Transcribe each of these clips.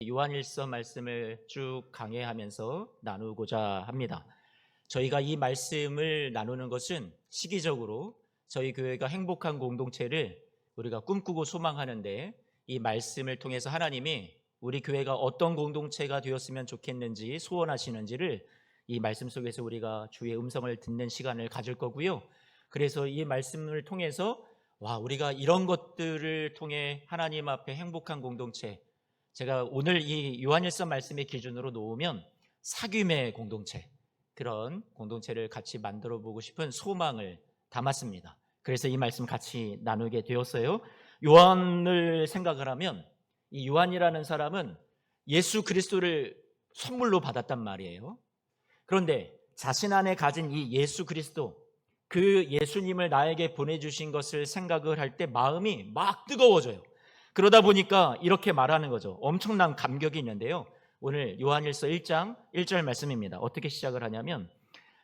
요한일서 말씀을 쭉 강해하면서 나누고자 합니다. 저희가 이 말씀을 나누는 것은 시기적으로 저희 교회가 행복한 공동체를 우리가 꿈꾸고 소망하는데, 이 말씀을 통해서 하나님이 우리 교회가 어떤 공동체가 되었으면 좋겠는지 소원하시는지를 이 말씀 속에서 우리가 주의 음성을 듣는 시간을 가질 거고요. 그래서 이 말씀을 통해서 우리가 이런 것들을 통해 하나님 앞에 행복한 공동체, 제가 오늘 이 요한일서 말씀의 기준으로 놓으면 사귐의 공동체, 그런 공동체를 같이 만들어 보고 싶은 소망을 담았습니다. 그래서 이 말씀 같이 나누게 되었어요. 요한을 생각을 하면 이 요한이라는 사람은 예수 그리스도를 선물로 받았단 말이에요. 그런데 자신 안에 가진 이 예수 그리스도, 그 예수님을 나에게 보내주신 것을 생각을 할 때 마음이 막 뜨거워져요. 그러다 보니까 이렇게 말하는 거죠. 엄청난 감격이 있는데요. 오늘 요한일서 1장 1절 말씀입니다. 어떻게 시작을 하냐면,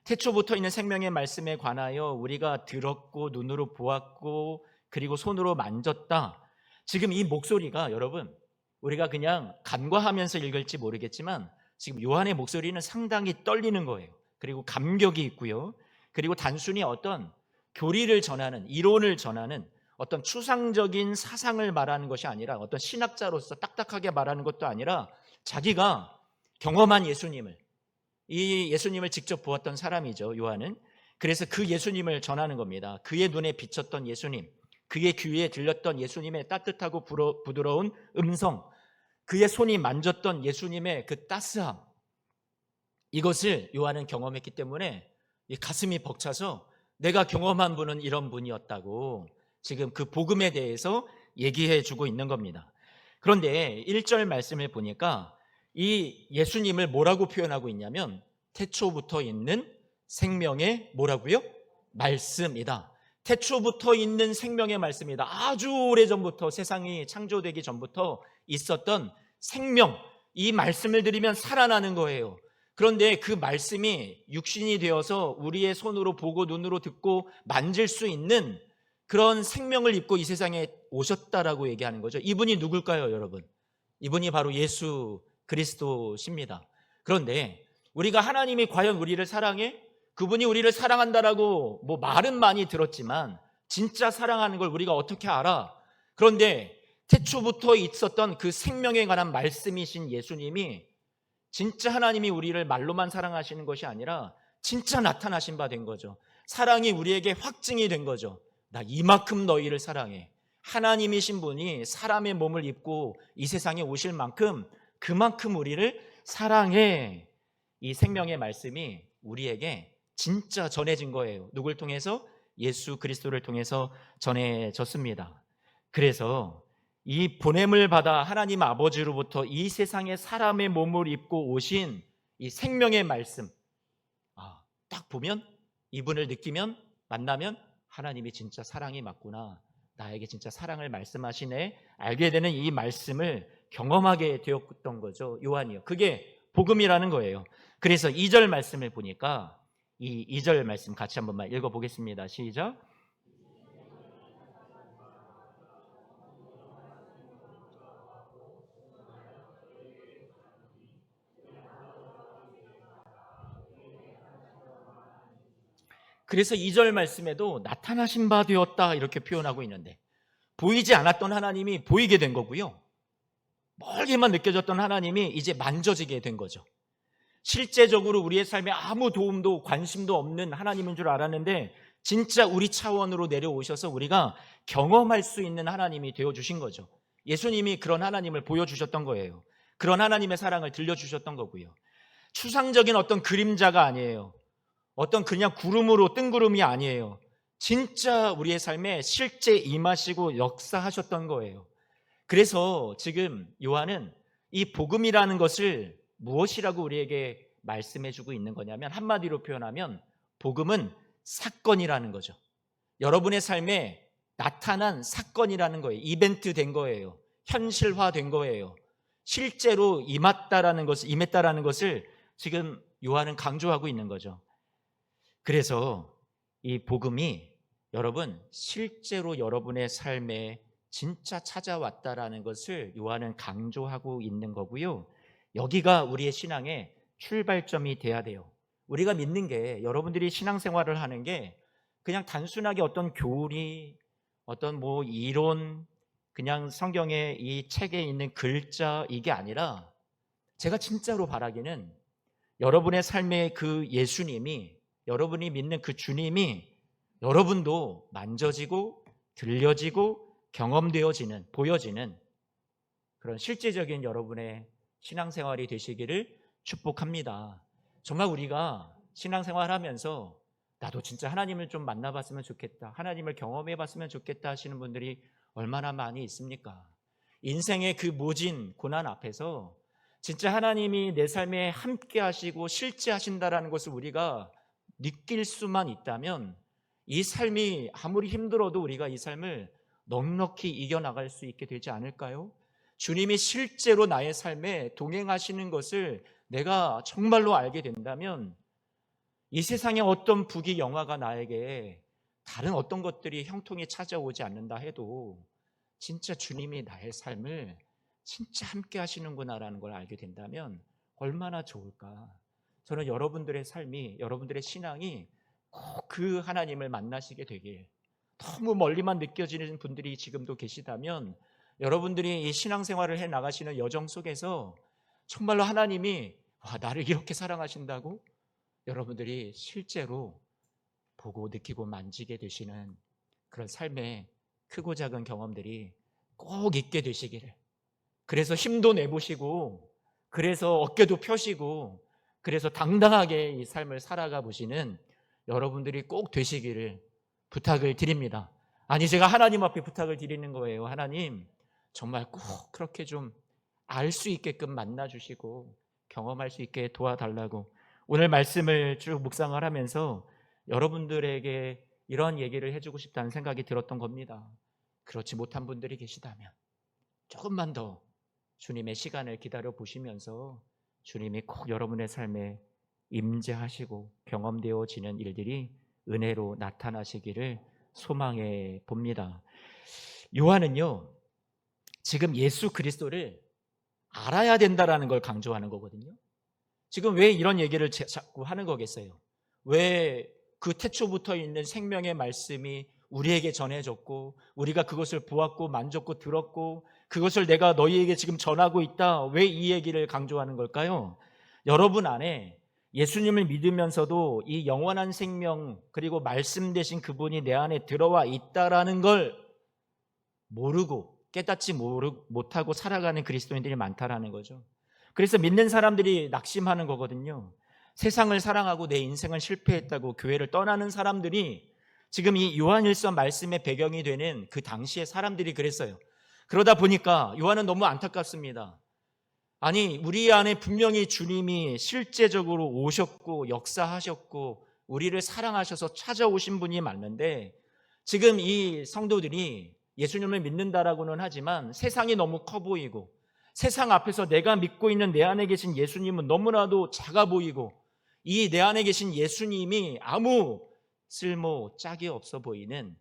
태초부터 있는 생명의 말씀에 관하여 우리가 들었고 눈으로 보았고 그리고 손으로 만졌다. 지금 이 목소리가, 여러분, 우리가 그냥 간과하면서 읽을지 모르겠지만 지금 요한의 목소리는 상당히 떨리는 거예요. 그리고 감격이 있고요. 그리고 단순히 어떤 교리를 전하는, 이론을 전하는 어떤 추상적인 사상을 말하는 것이 아니라, 어떤 신학자로서 딱딱하게 말하는 것도 아니라, 자기가 경험한 예수님을, 이 예수님을 직접 보았던 사람이죠, 요한은. 그래서 그 예수님을 전하는 겁니다. 그의 눈에 비쳤던 예수님, 그의 귀에 들렸던 예수님의 따뜻하고 부드러운 음성, 그의 손이 만졌던 예수님의 그 따스함, 이것을 요한은 경험했기 때문에 이 가슴이 벅차서 내가 경험한 분은 이런 분이었다고 지금 그 복음에 대해서 얘기해 주고 있는 겁니다. 그런데 1절 말씀을 보니까 이 예수님을 뭐라고 표현하고 있냐면, 태초부터 있는 생명의 뭐라고요? 말씀이다. 태초부터 있는 생명의 말씀이다. 아주 오래전부터, 세상이 창조되기 전부터 있었던 생명, 이 말씀을 들으면 살아나는 거예요. 그런데 그 말씀이 육신이 되어서 우리의 손으로 보고 눈으로 듣고 만질 수 있는 그런 생명을 입고 이 세상에 오셨다라고 얘기하는 거죠. 이분이 누굴까요, 여러분? 이분이 바로 예수 그리스도십니다. 그런데 우리가 하나님이 과연 우리를 사랑해? 그분이 우리를 사랑한다라고 말은 많이 들었지만 진짜 사랑하는 걸 우리가 어떻게 알아? 그런데 태초부터 있었던 그 생명에 관한 말씀이신 예수님이, 진짜 하나님이 우리를 말로만 사랑하시는 것이 아니라 진짜 나타나신 바 된 거죠. 사랑이 우리에게 확증이 된 거죠. 나 이만큼 너희를 사랑해. 하나님이신 분이 사람의 몸을 입고 이 세상에 오실 만큼 그만큼 우리를 사랑해. 이 생명의 말씀이 우리에게 진짜 전해진 거예요. 누굴 통해서? 예수 그리스도를 통해서 전해졌습니다. 그래서 이 보냄을 받아 하나님 아버지로부터 이 세상에 사람의 몸을 입고 오신 이 생명의 말씀, 딱 보면, 이분을 느끼면, 만나면 하나님이 진짜 사랑이 맞구나, 나에게 진짜 사랑을 말씀하시네, 알게 되는 이 말씀을 경험하게 되었던 거죠, 요한이요. 그게 복음이라는 거예요. 그래서 2절 말씀을 보니까, 이 2절 말씀 같이 한 번만 읽어보겠습니다. 시작. 그래서 2절 말씀에도 나타나신 바 되었다 이렇게 표현하고 있는데, 보이지 않았던 하나님이 보이게 된 거고요, 멀게만 느껴졌던 하나님이 이제 만져지게 된 거죠. 실제적으로 우리의 삶에 아무 도움도 관심도 없는 하나님인 줄 알았는데 진짜 우리 차원으로 내려오셔서 우리가 경험할 수 있는 하나님이 되어주신 거죠. 예수님이 그런 하나님을 보여주셨던 거예요. 그런 하나님의 사랑을 들려주셨던 거고요. 추상적인 어떤 그림자가 아니에요. 어떤 그냥 구름으로 뜬구름이 아니에요. 진짜 우리의 삶에 실제 임하시고 역사하셨던 거예요. 그래서 지금 요한은 이 복음이라는 것을 무엇이라고 우리에게 말씀해주고 있는 거냐면, 한마디로 표현하면 복음은 사건이라는 거죠. 여러분의 삶에 나타난 사건이라는 거예요. 이벤트 된 거예요. 현실화된 거예요. 실제로 임했다라는 것을 지금 요한은 강조하고 있는 거죠. 그래서 이 복음이 여러분 실제로 여러분의 삶에 진짜 찾아왔다라는 것을 요한은 강조하고 있는 거고요. 여기가 우리의 신앙의 출발점이 돼야 돼요. 우리가 믿는 게, 여러분들이 신앙생활을 하는 게 그냥 단순하게 어떤 교리, 어떤 뭐 이론, 그냥 성경의 이 책에 있는 글자, 이게 아니라 제가 진짜로 바라기는 여러분의 삶의 그 예수님이, 여러분이 믿는 그 주님이 여러분도 만져지고 들려지고 경험되어지는, 보여지는 그런 실제적인 여러분의 신앙생활이 되시기를 축복합니다. 정말 우리가 신앙생활 하면서 나도 진짜 하나님을 좀 만나봤으면 좋겠다, 하나님을 경험해봤으면 좋겠다 하시는 분들이 얼마나 많이 있습니까? 인생의 그 모진 고난 앞에서 진짜 하나님이 내 삶에 함께 하시고 실제 하신다라는 것을 우리가 느낄 수만 있다면 이 삶이 아무리 힘들어도 우리가 이 삶을 넉넉히 이겨나갈 수 있게 되지 않을까요? 주님이 실제로 나의 삶에 동행하시는 것을 내가 정말로 알게 된다면 이 세상의 어떤 부귀영화가 나에게 다른 어떤 것들이 형통이 찾아오지 않는다 해도 진짜 주님이 나의 삶을 진짜 함께 하시는구나라는 걸 알게 된다면 얼마나 좋을까. 저는 여러분들의 삶이, 여러분들의 신앙이 꼭 그 하나님을 만나시게 되길, 너무 멀리만 느껴지는 분들이 지금도 계시다면 여러분들이 이 신앙생활을 해 나가시는 여정 속에서 정말로 하나님이 나를 이렇게 사랑하신다고 여러분들이 실제로 보고 느끼고 만지게 되시는 그런 삶의 크고 작은 경험들이 꼭 있게 되시기를, 그래서 힘도 내보시고, 그래서 어깨도 펴시고, 그래서 당당하게 이 삶을 살아가 보시는 여러분들이 꼭 되시기를 부탁을 드립니다. 아니, 제가 하나님 앞에 부탁을 드리는 거예요. 하나님, 정말 꼭 그렇게 좀 알 수 있게끔 만나주시고 경험할 수 있게 도와달라고 오늘 말씀을 쭉 묵상을 하면서 여러분들에게 이런 얘기를 해주고 싶다는 생각이 들었던 겁니다. 그렇지 못한 분들이 계시다면 조금만 더 주님의 시간을 기다려 보시면서 주님이 꼭 여러분의 삶에 임재하시고 경험되어지는 일들이 은혜로 나타나시기를 소망해 봅니다. 요한은요, 지금 예수 그리스도를 알아야 된다라는 걸 강조하는 거거든요. 지금 왜 이런 얘기를 자꾸 하는 거겠어요? 왜 그 태초부터 있는 생명의 말씀이 우리에게 전해졌고 우리가 그것을 보았고 만졌고 들었고 그것을 내가 너희에게 지금 전하고 있다, 왜 이 얘기를 강조하는 걸까요? 여러분 안에 예수님을 믿으면서도 이 영원한 생명, 그리고 말씀 되신 그분이 내 안에 들어와 있다라는 걸 모르고 깨닫지 못하고 살아가는 그리스도인들이 많다라는 거죠. 그래서 믿는 사람들이 낙심하는 거거든요. 세상을 사랑하고 내 인생은 실패했다고 교회를 떠나는 사람들이 지금 이 요한일서 말씀의 배경이 되는 그 당시의 사람들이 그랬어요. 그러다 보니까 요한은 너무 안타깝습니다. 아니, 우리 안에 분명히 주님이 실제적으로 오셨고 역사하셨고 우리를 사랑하셔서 찾아오신 분이 맞는데, 지금 이 성도들이 예수님을 믿는다라고는 하지만 세상이 너무 커 보이고 세상 앞에서 내가 믿고 있는 내 안에 계신 예수님은 너무나도 작아 보이고 이 내 안에 계신 예수님이 아무 쓸모 짝이 없어 보이는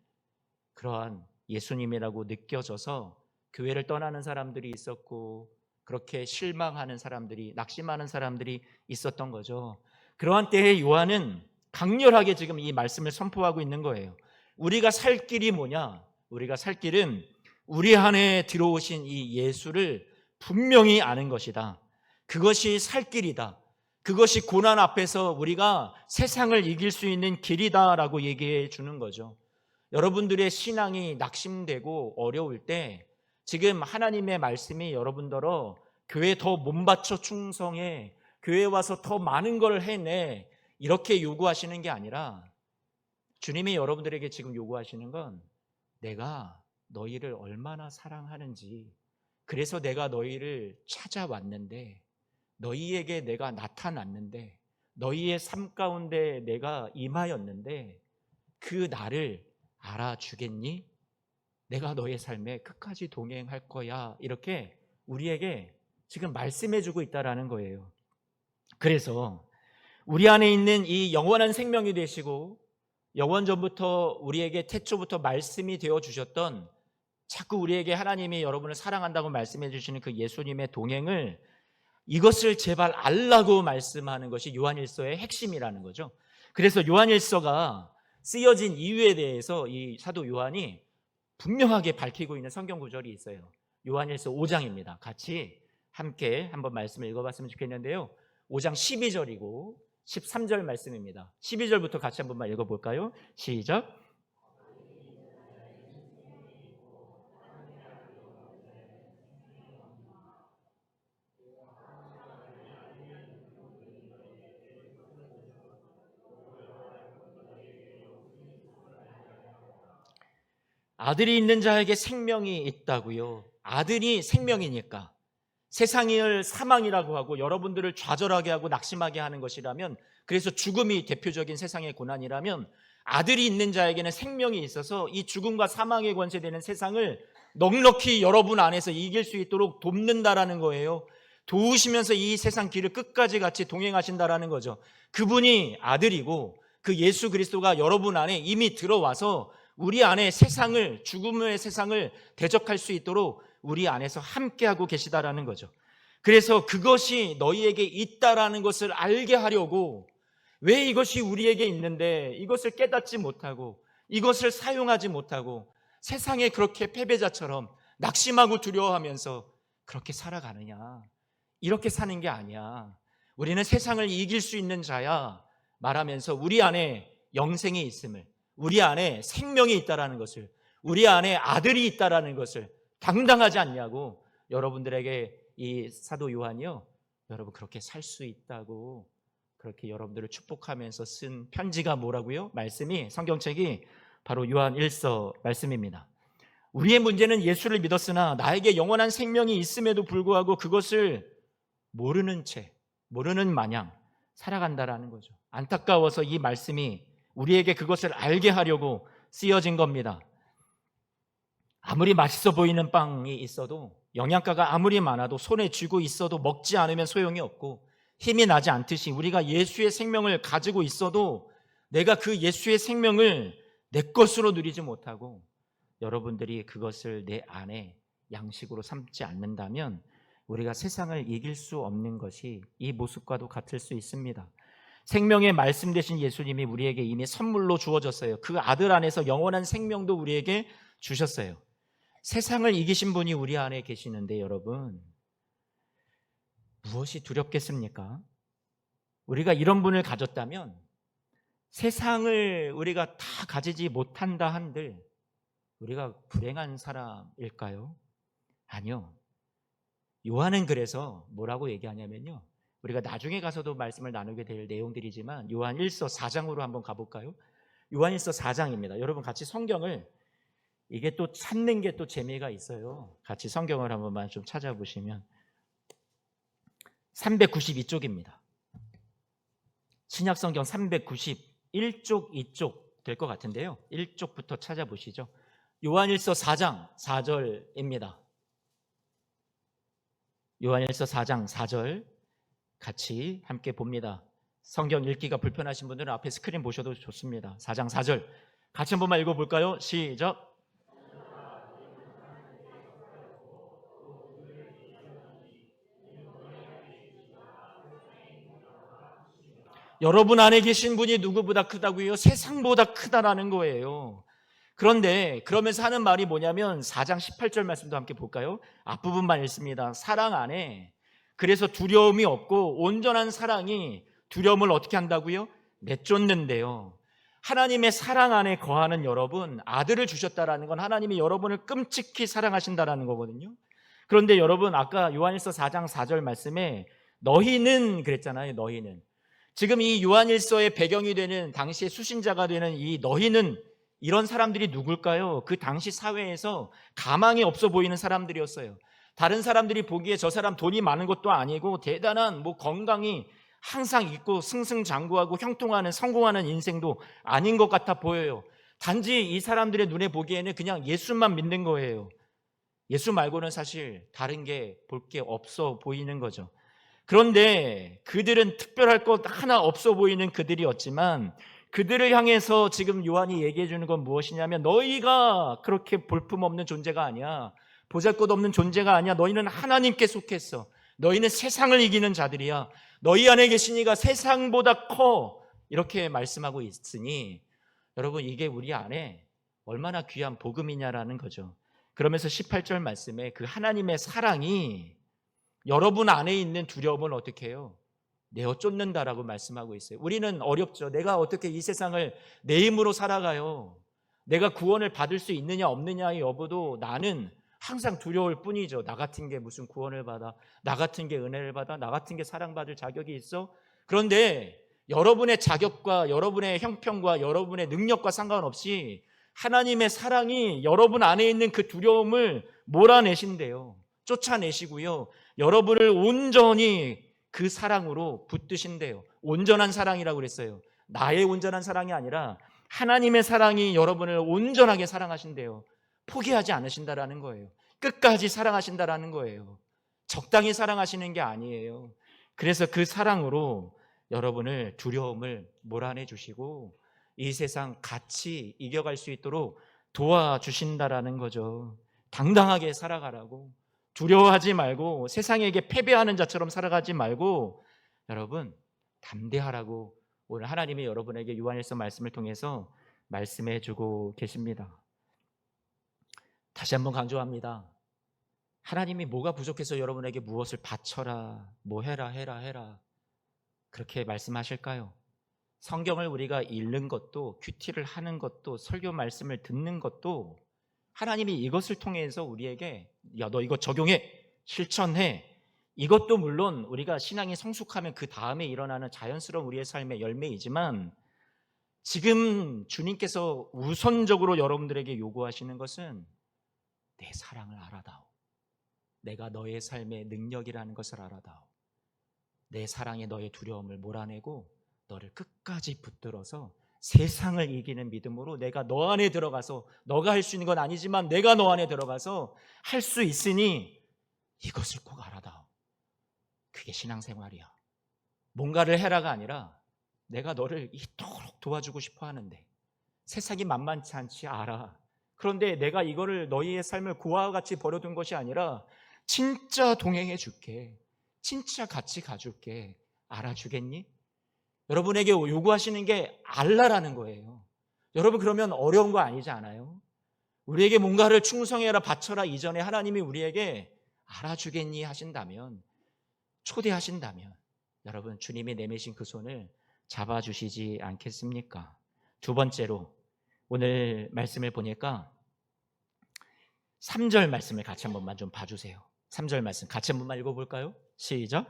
그러한 예수님이라고 느껴져서 교회를 떠나는 사람들이 있었고 그렇게 실망하는 사람들이, 낙심하는 사람들이 있었던 거죠. 그러한 때에 요한은 강렬하게 지금 이 말씀을 선포하고 있는 거예요. 우리가 살 길이 뭐냐? 우리가 살 길은 우리 안에 들어오신 이 예수를 분명히 아는 것이다. 그것이 살 길이다. 그것이 고난 앞에서 우리가 세상을 이길 수 있는 길이다라고 얘기해 주는 거죠. 여러분들의 신앙이 낙심되고 어려울 때 지금 하나님의 말씀이 여러분들어 교회 더 몸바쳐 충성해, 교회 와서 더 많은 걸 해내, 이렇게 요구하시는 게 아니라 주님이 여러분들에게 지금 요구하시는 건 내가 너희를 얼마나 사랑하는지, 그래서 내가 너희를 찾아왔는데, 너희에게 내가 나타났는데, 너희의 삶 가운데 내가 임하였는데 그 나를 알아주겠니? 내가 너의 삶에 끝까지 동행할 거야. 이렇게 우리에게 지금 말씀해주고 있다라는 거예요. 그래서 우리 안에 있는 이 영원한 생명이 되시고 영원전부터 우리에게 태초부터 말씀이 되어 주셨던 자꾸 우리에게 하나님이 여러분을 사랑한다고 말씀해 주시는 그 예수님의 동행을, 이것을 제발 알라고 말씀하는 것이 요한일서의 핵심이라는 거죠. 그래서 요한일서가 쓰여진 이유에 대해서 이 사도 요한이 분명하게 밝히고 있는 성경 구절이 있어요. 요한일서 5장입니다. 같이 함께 한번 말씀을 읽어봤으면 좋겠는데요. 5장 12절이고 13절 말씀입니다. 12절부터 같이 한번만 읽어볼까요? 시작. 아들이 있는 자에게 생명이 있다고요. 아들이 생명이니까. 세상을 사망이라고 하고 여러분들을 좌절하게 하고 낙심하게 하는 것이라면, 그래서 죽음이 대표적인 세상의 고난이라면, 아들이 있는 자에게는 생명이 있어서 이 죽음과 사망의 권세되는 세상을 넉넉히 여러분 안에서 이길 수 있도록 돕는다라는 거예요. 도우시면서 이 세상 길을 끝까지 같이 동행하신다라는 거죠. 그분이 아들이고 그 예수 그리스도가 여러분 안에 이미 들어와서 우리 안에 세상을, 죽음의 세상을 대적할 수 있도록 우리 안에서 함께하고 계시다라는 거죠. 그래서 그것이 너희에게 있다라는 것을 알게 하려고, 왜 이것이 우리에게 있는데 이것을 깨닫지 못하고 이것을 사용하지 못하고 세상에 그렇게 패배자처럼 낙심하고 두려워하면서 그렇게 살아가느냐. 이렇게 사는 게 아니야. 우리는 세상을 이길 수 있는 자야 말하면서 우리 안에 영생이 있음을, 우리 안에 생명이 있다라는 것을, 우리 안에 아들이 있다라는 것을 당당하지 않냐고 여러분들에게 이 사도 요한이요, 여러분 그렇게 살 수 있다고 그렇게 여러분들을 축복하면서 쓴 편지가 뭐라고요? 말씀이, 성경책이 바로 요한 1서 말씀입니다. 우리의 문제는 예수를 믿었으나 나에게 영원한 생명이 있음에도 불구하고 그것을 모르는 채, 모르는 마냥 살아간다라는 거죠. 안타까워서 이 말씀이 우리에게 그것을 알게 하려고 쓰여진 겁니다. 아무리 맛있어 보이는 빵이 있어도, 영양가가 아무리 많아도, 손에 쥐고 있어도 먹지 않으면 소용이 없고 힘이 나지 않듯이, 우리가 예수의 생명을 가지고 있어도 내가 그 예수의 생명을 내 것으로 누리지 못하고 여러분들이 그것을 내 안에 양식으로 삼지 않는다면 우리가 세상을 이길 수 없는 것이 이 모습과도 같을 수 있습니다. 생명의 말씀 되신 예수님이 우리에게 이미 선물로 주어졌어요. 그 아들 안에서 영원한 생명도 우리에게 주셨어요. 세상을 이기신 분이 우리 안에 계시는데 여러분, 무엇이 두렵겠습니까? 우리가 이런 분을 가졌다면 세상을 우리가 다 가지지 못한다 한들 우리가 불행한 사람일까요? 아니요. 요한은 그래서 뭐라고 얘기하냐면요, 우리가 나중에 가서도 말씀을 나누게 될 내용들이지만 요한 1서 4장으로 한번 가볼까요? 요한 1서 4장입니다. 여러분 같이 성경을, 이게 또 찾는 게 또 재미가 있어요. 같이 성경을 한 번만 좀 찾아보시면 392쪽입니다. 신약성경 391쪽, 2쪽 될 것 같은데요. 1쪽부터 찾아보시죠. 요한일서 4장 4절입니다. 요한일서 4장 4절 같이 함께 봅니다. 성경 읽기가 불편하신 분들은 앞에 스크린 보셔도 좋습니다. 4장 4절 같이 한 번만 읽어볼까요? 시작. 여러분 안에 계신 분이 누구보다 크다고요? 세상보다 크다라는 거예요. 그런데 그러면서 하는 말이 뭐냐면 4장 18절 말씀도 함께 볼까요? 앞부분만 읽습니다. 사랑 안에 그래서 두려움이 없고 온전한 사랑이 두려움을 어떻게 한다고요? 내쫓는데요. 하나님의 사랑 안에 거하는 여러분, 아들을 주셨다라는 건 하나님이 여러분을 끔찍히 사랑하신다라는 거거든요. 그런데 여러분 아까 요한일서 4장 4절 말씀에 너희는 그랬잖아요. 너희는. 지금 이 요한일서의 배경이 되는, 당시의 수신자가 되는 이 너희는, 이런 사람들이 누굴까요? 그 당시 사회에서 가망이 없어 보이는 사람들이었어요. 다른 사람들이 보기에 저 사람 돈이 많은 것도 아니고 대단한 건강이 항상 있고 승승장구하고 형통하는, 성공하는 인생도 아닌 것 같아 보여요. 단지 이 사람들의 눈에 보기에는 그냥 예수만 믿는 거예요. 예수 말고는 사실 다른 게 볼 게 없어 보이는 거죠. 그런데 그들은 특별할 것 하나 없어 보이는 그들이었지만 그들을 향해서 지금 요한이 얘기해 주는 건 무엇이냐면 너희가 그렇게 볼품없는 존재가 아니야. 보잘것없는 존재가 아니야. 너희는 하나님께 속했어. 너희는 세상을 이기는 자들이야. 너희 안에 계신 이가 세상보다 커. 이렇게 말씀하고 있으니 여러분 이게 우리 안에 얼마나 귀한 복음이냐라는 거죠. 그러면서 18절 말씀에 그 하나님의 사랑이 여러분 안에 있는 두려움을 어떻게 해요? 내어 쫓는다라고 말씀하고 있어요. 우리는 어렵죠. 내가 어떻게 이 세상을 내 힘으로 살아가요? 내가 구원을 받을 수 있느냐 없느냐의 여부도 나는 항상 두려울 뿐이죠. 나 같은 게 무슨 구원을 받아? 나 같은 게 은혜를 받아? 나 같은 게 사랑받을 자격이 있어? 그런데 여러분의 자격과 여러분의 형편과 여러분의 능력과 상관없이 하나님의 사랑이 여러분 안에 있는 그 두려움을 몰아내신대요. 쫓아내시고요. 여러분을 온전히 그 사랑으로 붙드신대요. 온전한 사랑이라고 그랬어요. 나의 온전한 사랑이 아니라 하나님의 사랑이 여러분을 온전하게 사랑하신대요. 포기하지 않으신다라는 거예요. 끝까지 사랑하신다라는 거예요. 적당히 사랑하시는 게 아니에요. 그래서 그 사랑으로 여러분을 두려움을 몰아내 주시고 이 세상 같이 이겨갈 수 있도록 도와주신다라는 거죠. 당당하게 살아가라고. 두려워하지 말고 세상에게 패배하는 자처럼 살아가지 말고 여러분 담대하라고 오늘 하나님이 여러분에게 요한일서 말씀을 통해서 말씀해 주고 계십니다. 다시 한번 강조합니다. 하나님이 뭐가 부족해서 여러분에게 무엇을 바쳐라, 뭐 해라 그렇게 말씀하실까요? 성경을 우리가 읽는 것도 큐티를 하는 것도 설교 말씀을 듣는 것도 하나님이 이것을 통해서 우리에게 야, 너 이거 적용해, 실천해. 이것도 물론 우리가 신앙이 성숙하면 그 다음에 일어나는 자연스러운 우리의 삶의 열매이지만 지금 주님께서 우선적으로 여러분들에게 요구하시는 것은 내 사랑을 알아다오. 내가 너의 삶의 능력이라는 것을 알아다오. 내 사랑에 너의 두려움을 몰아내고 너를 끝까지 붙들어서 세상을 이기는 믿음으로 내가 너 안에 들어가서 너가 할 수 있는 건 아니지만 내가 너 안에 들어가서 할 수 있으니 이것을 꼭 알아다오. 그게 신앙생활이야. 뭔가를 해라가 아니라 내가 너를 이토록 도와주고 싶어 하는데 세상이 만만치 않지 알아. 그런데 내가 이거를 너희의 삶을 고아와 같이 버려둔 것이 아니라 진짜 동행해 줄게. 진짜 같이 가줄게. 알아주겠니? 여러분에게 요구하시는 게 알라라는 거예요. 여러분 그러면 어려운 거 아니지 않아요? 우리에게 뭔가를 충성해라 바쳐라 이전에 하나님이 우리에게 알아주겠니 하신다면 초대하신다면 여러분 주님이 내미신 그 손을 잡아주시지 않겠습니까? 두 번째로 오늘 말씀을 보니까 3절 말씀을 같이 한 번만 좀 봐주세요. 3절 말씀 같이 한 번만 읽어볼까요? 시작.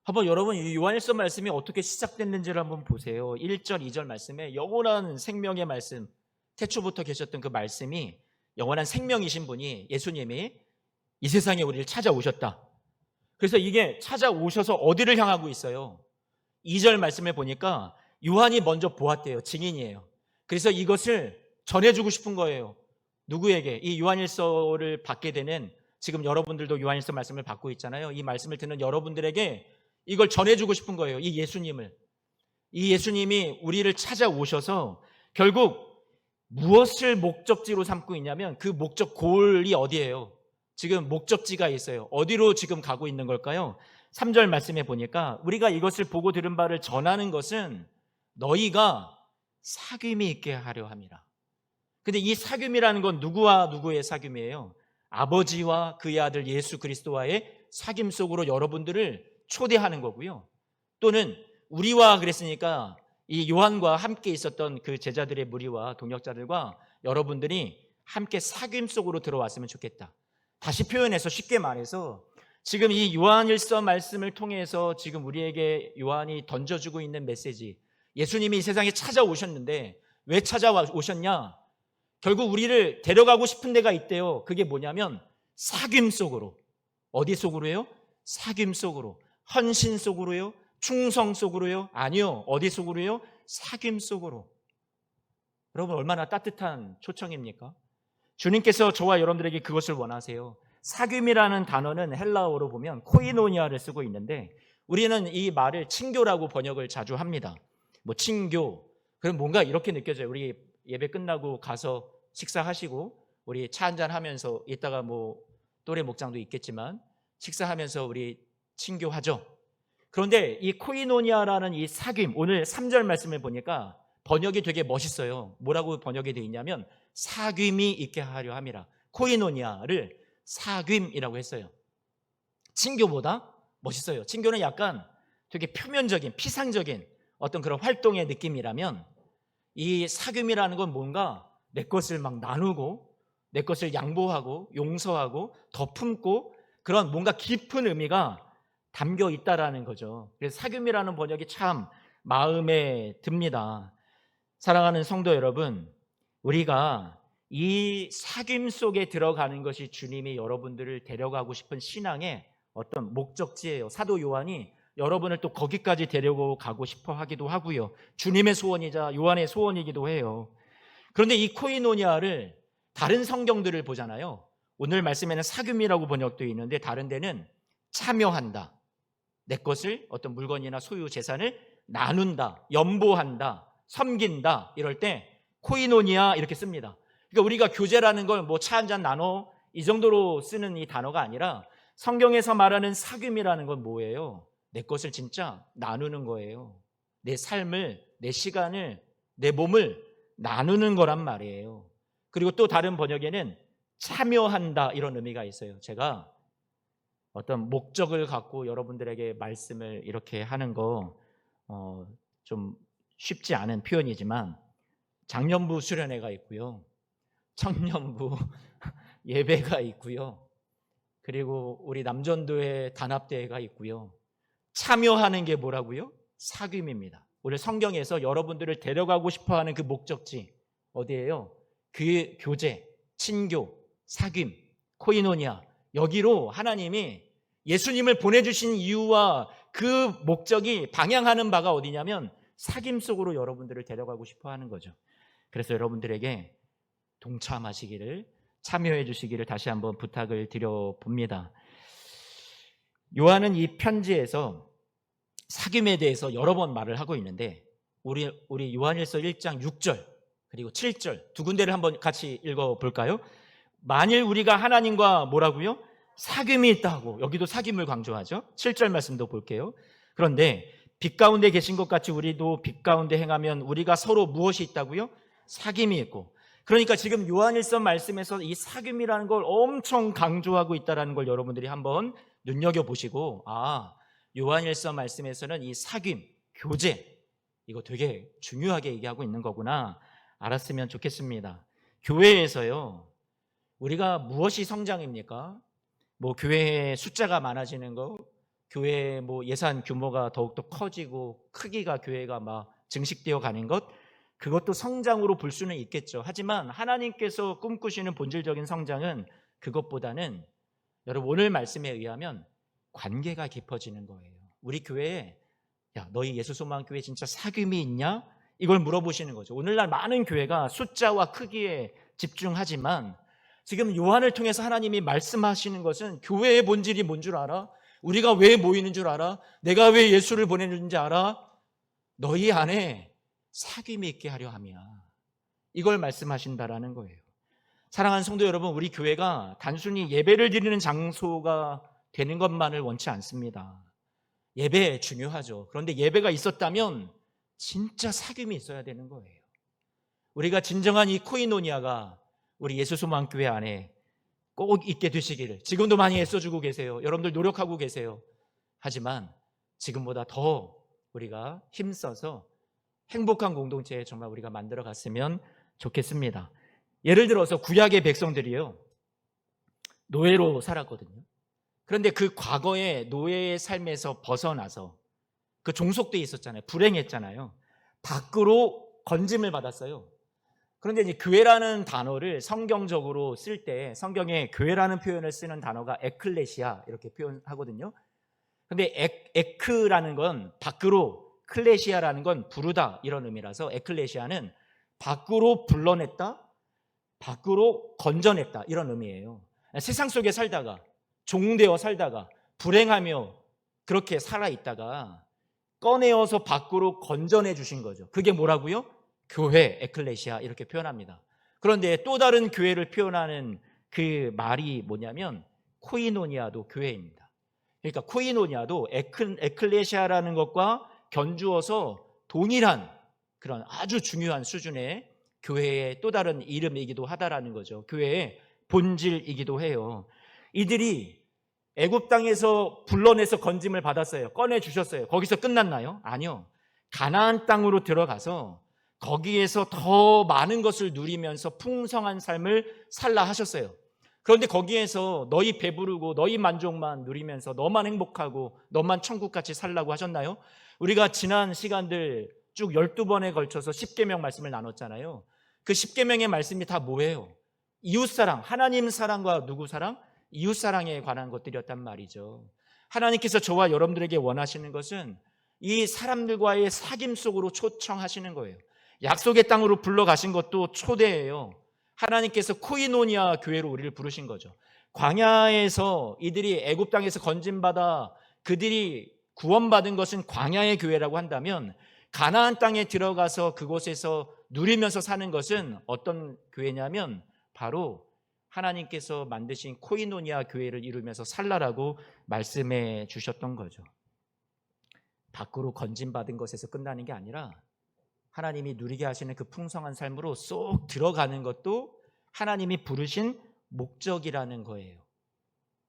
한번 여러분 이 요한일서 말씀이 어떻게 시작됐는지를 한번 보세요. 1절, 2절 말씀에 영원한 생명의 말씀, 태초부터 계셨던 그 말씀이 영원한 생명이신 분이 예수님이 이 세상에 우리를 찾아오셨다. 그래서 이게 찾아오셔서 어디를 향하고 있어요? 2절 말씀에 보니까 요한이 먼저 보았대요. 증인이에요. 그래서 이것을 전해주고 싶은 거예요. 누구에게? 이 요한일서를 받게 되는 지금 여러분들도 요한일서 말씀을 받고 있잖아요. 이 말씀을 듣는 여러분들에게 이걸 전해주고 싶은 거예요. 이 예수님을. 이 예수님이 우리를 찾아오셔서 결국 무엇을 목적지로 삼고 있냐면 그 목적 골이 어디예요? 지금 목적지가 있어요. 어디로 지금 가고 있는 걸까요? 3절 말씀에 보니까 우리가 이것을 보고 들은 바를 전하는 것은 너희가 사귐이 있게 하려 함이라. 근데 이 사귐이라는 건 누구와 누구의 사귐이에요? 아버지와 그의 아들 예수 그리스도와의 사귐 속으로 여러분들을 초대하는 거고요. 또는 우리와 그랬으니까 이 요한과 함께 있었던 그 제자들의 무리와 동역자들과 여러분들이 함께 사귐 속으로 들어왔으면 좋겠다. 다시 표현해서 쉽게 말해서 지금 이 요한일서 말씀을 통해서 지금 우리에게 요한이 던져주고 있는 메시지, 예수님이 이 세상에 찾아오셨는데 왜 찾아오셨냐? 결국 우리를 데려가고 싶은 데가 있대요. 그게 뭐냐면 사귐 속으로. 어디 속으로요? 사귐 속으로. 헌신 속으로요? 충성 속으로요? 아니요. 어디 속으로요? 사귐 속으로. 여러분 얼마나 따뜻한 초청입니까? 주님께서 저와 여러분들에게 그것을 원하세요. 사귐이라는 단어는 헬라어로 보면 코이노니아를 쓰고 있는데 우리는 이 말을 친교라고 번역을 자주 합니다. 뭐 친교, 그럼 뭔가 이렇게 느껴져요. 우리 예배 끝나고 가서 식사하시고 우리 차 한잔 하면서 이따가 뭐 또래 목장도 있겠지만 식사하면서 우리 친교하죠. 그런데 이 코이노니아라는 이 사귐, 오늘 3절 말씀을 보니까 번역이 되게 멋있어요. 뭐라고 번역이 되어 있냐면 사귐이 있게 하려 함이라. 코이노니아를 사귐이라고 했어요. 친교보다 멋있어요. 친교는 약간 되게 표면적인, 피상적인 어떤 그런 활동의 느낌이라면 이 사귐이라는 건 뭔가 내 것을 막 나누고 내 것을 양보하고 용서하고 더 품고 그런 뭔가 깊은 의미가 담겨 있다라는 거죠. 그래서 사귐이라는 번역이 참 마음에 듭니다. 사랑하는 성도 여러분, 우리가 이 사귐 속에 들어가는 것이 주님이 여러분들을 데려가고 싶은 신앙의 어떤 목적지예요. 사도 요한이 여러분을 또 거기까지 데려가고 싶어 하기도 하고요. 주님의 소원이자 요한의 소원이기도 해요. 그런데 이 코이노니아를 다른 성경들을 보잖아요. 오늘 말씀에는 사귐이라고 번역되어 있는데 다른 데는 참여한다. 내 것을 어떤 물건이나 소유 재산을 나눈다, 연보한다, 섬긴다 이럴 때 코이노니아 이렇게 씁니다. 그러니까 우리가 교제라는 걸 뭐 차 한잔 나눠 이 정도로 쓰는 이 단어가 아니라 성경에서 말하는 사귐이라는 건 뭐예요? 내 것을 진짜 나누는 거예요. 내 삶을, 내 시간을, 내 몸을 나누는 거란 말이에요. 그리고 또 다른 번역에는 참여한다 이런 의미가 있어요. 제가 어떤 목적을 갖고 여러분들에게 말씀을 이렇게 하는 거 좀 쉽지 않은 표현이지만 장년부 수련회가 있고요. 청년부 예배가 있고요. 그리고 우리 남전도회 단합대회가 있고요. 참여하는 게 뭐라고요? 사귐입니다. 오늘 성경에서 여러분들을 데려가고 싶어하는 그 목적지 어디예요? 그 교제, 친교, 사귐, 코이노니아 여기로 하나님이 예수님을 보내주신 이유와 그 목적이 방향하는 바가 어디냐면 사귐 속으로 여러분들을 데려가고 싶어하는 거죠. 그래서 여러분들에게 동참하시기를 참여해 주시기를 다시 한번 부탁을 드려봅니다. 요한은 이 편지에서 사귐에 대해서 여러 번 말을 하고 있는데 우리 요한일서 1장 6절 그리고 7절 두 군데를 한번 같이 읽어볼까요? 만일 우리가 하나님과 뭐라고요? 사귐이 있다고 여기도 사귐을 강조하죠. 7절 말씀도 볼게요. 그런데 빛 가운데 계신 것 같이 우리도 빛 가운데 행하면 우리가 서로 무엇이 있다고요? 사귐이 있고 그러니까 지금 요한일서 말씀에서 이 사귐이라는 걸 엄청 강조하고 있다는 걸 여러분들이 한번 눈여겨보시고 요한일서 말씀에서는 이 사귐, 교제 이거 되게 중요하게 얘기하고 있는 거구나 알았으면 좋겠습니다. 교회에서요 우리가 무엇이 성장입니까? 뭐 교회의 숫자가 많아지는 거 교회의 뭐 예산 규모가 더욱더 커지고 크기가 교회가 막 증식되어 가는 것 그것도 성장으로 볼 수는 있겠죠. 하지만 하나님께서 꿈꾸시는 본질적인 성장은 그것보다는 여러분 오늘 말씀에 의하면 관계가 깊어지는 거예요. 우리 교회에 야 너희 예수소망교회 진짜 사귐이 있냐? 이걸 물어보시는 거죠. 오늘날 많은 교회가 숫자와 크기에 집중하지만 지금 요한을 통해서 하나님이 말씀하시는 것은 교회의 본질이 뭔 줄 알아? 우리가 왜 모이는 줄 알아? 내가 왜 예수를 보내는지 알아? 너희 안에 사귐이 있게 하려 함이야. 이걸 말씀하신다라는 거예요. 사랑하는 성도 여러분, 우리 교회가 단순히 예배를 드리는 장소가 되는 것만을 원치 않습니다. 예배 중요하죠. 그런데 예배가 있었다면 진짜 사귐이 있어야 되는 거예요. 우리가 진정한 이 코이노니아가 우리 예수소망교회 안에 꼭 있게 되시기를 지금도 많이 애써주고 계세요. 여러분들 노력하고 계세요. 하지만 지금보다 더 우리가 힘써서 행복한 공동체 정말 우리가 만들어 갔으면 좋겠습니다. 예를 들어서 구약의 백성들이요 노예로 살았거든요. 그런데 그 과거의 노예의 삶에서 벗어나서 그 종속돼 있었잖아요. 불행했잖아요. 밖으로 건짐을 받았어요. 그런데 이제 교회라는 단어를 성경적으로 쓸 때 성경에 교회라는 표현을 쓰는 단어가 에클레시아 이렇게 표현하거든요. 근데 에크라는 건 밖으로, 클레시아라는 건 부르다 이런 의미라서 에클레시아는 밖으로 불러냈다, 밖으로 건져냈다, 이런 의미예요. 세상 속에 살다가, 종되어 살다가, 불행하며 그렇게 살아있다가 꺼내어서 밖으로 건져내 주신 거죠. 그게 뭐라고요? 교회, 에클레시아, 이렇게 표현합니다. 그런데 또 다른 교회를 표현하는 그 말이 뭐냐면 코이노니아도 교회입니다. 그러니까 코이노니아도 에클레시아라는 것과 견주어서 동일한 그런 아주 중요한 수준의 교회의 또 다른 이름이기도 하다라는 거죠. 교회의 본질이기도 해요. 이들이 애굽 땅에서 불러내서 건짐을 받았어요. 꺼내 주셨어요. 거기서 끝났나요? 아니요. 가나안 땅으로 들어가서 거기에서 더 많은 것을 누리면서 풍성한 삶을 살라 하셨어요. 그런데 거기에서 너희 배부르고 너희 만족만 누리면서 너만 행복하고 너만 천국같이 살라고 하셨나요? 우리가 지난 시간들 쭉 12번에 걸쳐서 10계명 말씀을 나눴잖아요. 그 10계명의 말씀이 다 뭐예요? 이웃사랑, 하나님 사랑과 누구 사랑? 이웃사랑에 관한 것들이었단 말이죠. 하나님께서 저와 여러분들에게 원하시는 것은 이 사람들과의 사귐 속으로 초청하시는 거예요. 약속의 땅으로 불러가신 것도 초대예요. 하나님께서 코이노니아 교회로 우리를 부르신 거죠. 광야에서 이들이 애굽 땅에서 건짐받아 그들이 구원받은 것은 광야의 교회라고 한다면, 가나안 땅에 들어가서 그곳에서 누리면서 사는 것은 어떤 교회냐면 바로 하나님께서 만드신 코이노니아 교회를 이루면서 살라라고 말씀해 주셨던 거죠. 밖으로 건짐받은 것에서 끝나는 게 아니라 하나님이 누리게 하시는 그 풍성한 삶으로 쏙 들어가는 것도 하나님이 부르신 목적이라는 거예요.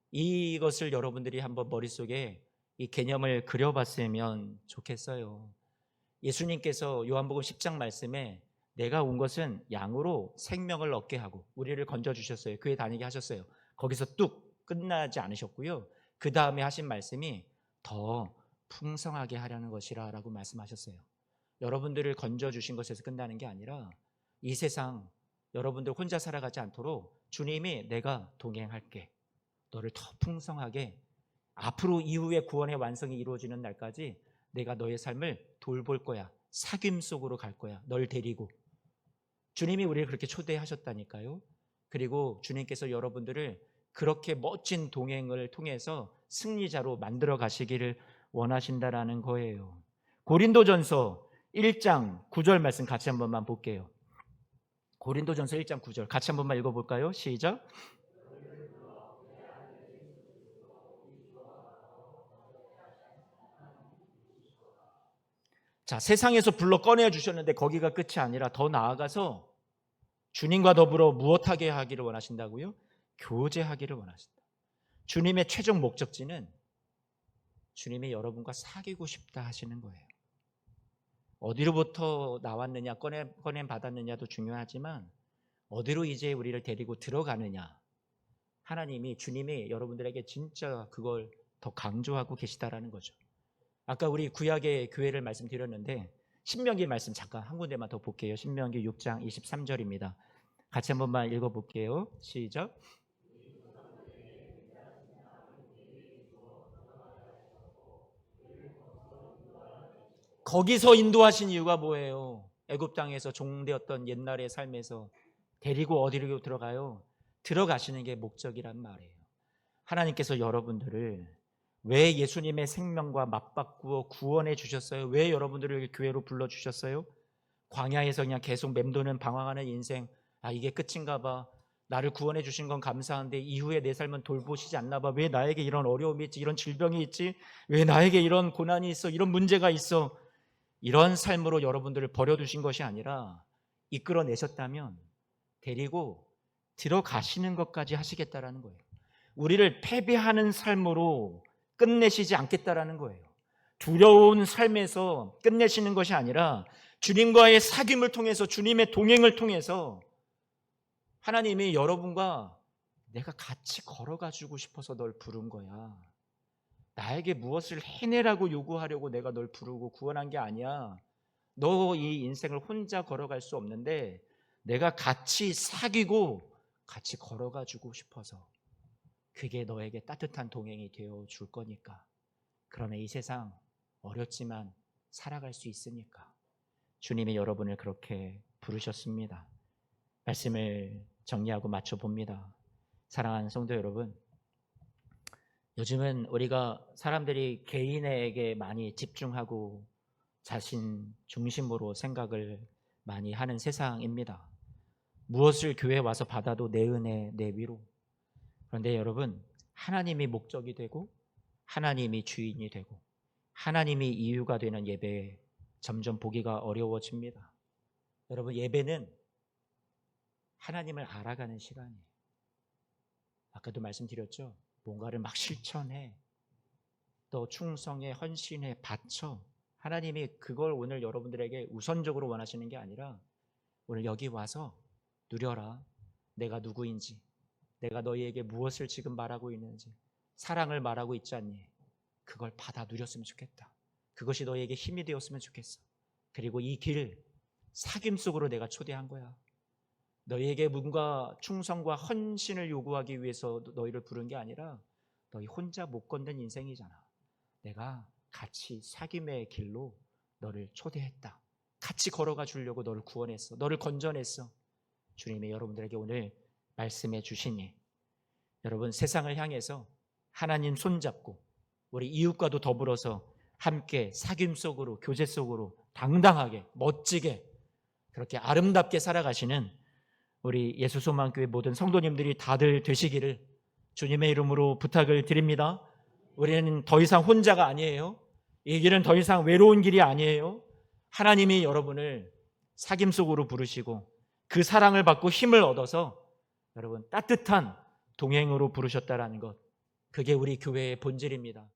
이것을 여러분들이 한번 머릿속에 이 개념을 그려봤으면 좋겠어요. 예수님께서 요한복음 10장 말씀에 내가 온 것은 양으로 생명을 얻게 하고 우리를 건져주셨어요. 교회 다니게 하셨어요. 거기서 뚝 끝나지 않으셨고요. 그 다음에 하신 말씀이 더 풍성하게 하려는 것이라 라고 말씀하셨어요. 여러분들을 건져주신 것에서 끝나는 게 아니라 이 세상 여러분들 혼자 살아가지 않도록 주님이 내가 동행할게, 너를 더 풍성하게 앞으로 이후의 구원의 완성이 이루어지는 날까지 내가 너의 삶을 돌볼 거야, 사귐 속으로 갈 거야, 널 데리고. 주님이 우리를 그렇게 초대하셨다니까요. 그리고 주님께서 여러분들을 그렇게 멋진 동행을 통해서 승리자로 만들어 가시기를 원하신다라는 거예요. 고린도전서 1장 9절 말씀 같이 한 번만 볼게요. 고린도전서 1장 9절 같이 한 번만 읽어볼까요? 시작. 자, 세상에서 불러 꺼내 주셨는데 거기가 끝이 아니라 더 나아가서 주님과 더불어 무엇하게 하기를 원하신다고요? 교제하기를 원하신다. 주님의 최종 목적지는 주님이 여러분과 사귀고 싶다 하시는 거예요. 어디로부터 나왔느냐, 꺼냄 받았느냐도 중요하지만 어디로 이제 우리를 데리고 들어가느냐, 하나님이, 주님이 여러분들에게 진짜 그걸 더 강조하고 계시다라는 거죠. 아까 우리 구약의 교회를 말씀드렸는데 신명기 말씀 잠깐 한 군데만 더 볼게요. 신명기 6장 23절입니다. 같이 한 번만 읽어볼게요. 시작. 거기서 인도하신 이유가 뭐예요? 애굽 땅에서 종되었던 옛날의 삶에서 데리고 어디로 들어가요? 들어가시는 게 목적이란 말이에요. 하나님께서 여러분들을 왜 예수님의 생명과 맞바꾸어 구원해 주셨어요? 왜 여러분들을 교회로 불러주셨어요? 광야에서 그냥 계속 맴도는 방황하는 인생, 아 이게 끝인가 봐, 나를 구원해 주신 건 감사한데 이후에 내 삶은 돌보시지 않나 봐, 왜 나에게 이런 어려움이 있지, 이런 질병이 있지, 왜 나에게 이런 고난이 있어, 이런 문제가 있어, 이런 삶으로 여러분들을 버려두신 것이 아니라 이끌어내셨다면 데리고 들어가시는 것까지 하시겠다라는 거예요. 우리를 패배하는 삶으로 끝내시지 않겠다라는 거예요. 두려운 삶에서 끝내시는 것이 아니라 주님과의 사귐을 통해서, 주님의 동행을 통해서 하나님이 여러분과 내가 같이 걸어가주고 싶어서 널 부른 거야. 나에게 무엇을 해내라고 요구하려고 내가 널 부르고 구원한 게 아니야. 너 이 인생을 혼자 걸어갈 수 없는데 내가 같이 사귀고 같이 걸어가주고 싶어서 그게 너에게 따뜻한 동행이 되어 줄 거니까. 그러면 이 세상 어렵지만 살아갈 수 있으니까. 주님이 여러분을 그렇게 부르셨습니다. 말씀을 정리하고 맞춰봅니다. 사랑하는 성도 여러분, 요즘은 우리가 사람들이 개인에게 많이 집중하고 자신 중심으로 생각을 많이 하는 세상입니다. 무엇을 교회에 와서 받아도 내 은혜, 내 위로. 그런데 여러분, 하나님이 목적이 되고 하나님이 주인이 되고 하나님이 이유가 되는 예배에 점점 보기가 어려워집니다. 여러분, 예배는 하나님을 알아가는 시간이에요. 아까도 말씀드렸죠. 뭔가를 막 실천해, 또 충성해, 헌신해, 바쳐. 하나님이 그걸 오늘 여러분들에게 우선적으로 원하시는 게 아니라 오늘 여기 와서 누려라. 내가 누구인지, 내가 너희에게 무엇을 지금 말하고 있는지, 사랑을 말하고 있지 않니? 그걸 받아 누렸으면 좋겠다. 그것이 너희에게 힘이 되었으면 좋겠어. 그리고 이 길, 사귐 속으로 내가 초대한 거야. 너희에게 뭔가 충성과 헌신을 요구하기 위해서 너희를 부른 게 아니라 너희 혼자 못 걷는 인생이잖아. 내가 같이 사귐의 길로 너를 초대했다. 같이 걸어가 주려고 너를 구원했어. 너를 건져냈어. 주님이 여러분들에게 오늘 말씀해 주시니 여러분, 세상을 향해서 하나님 손잡고 우리 이웃과도 더불어서 함께 사귐 속으로, 교제 속으로 당당하게, 멋지게, 그렇게 아름답게 살아가시는 우리 예수소망교회 모든 성도님들이 다들 되시기를 주님의 이름으로 부탁을 드립니다. 우리는 더 이상 혼자가 아니에요. 이 길은 더 이상 외로운 길이 아니에요. 하나님이 여러분을 사귐 속으로 부르시고 그 사랑을 받고 힘을 얻어서 여러분 따뜻한 동행으로 부르셨다라는 것, 그게 우리 교회의 본질입니다.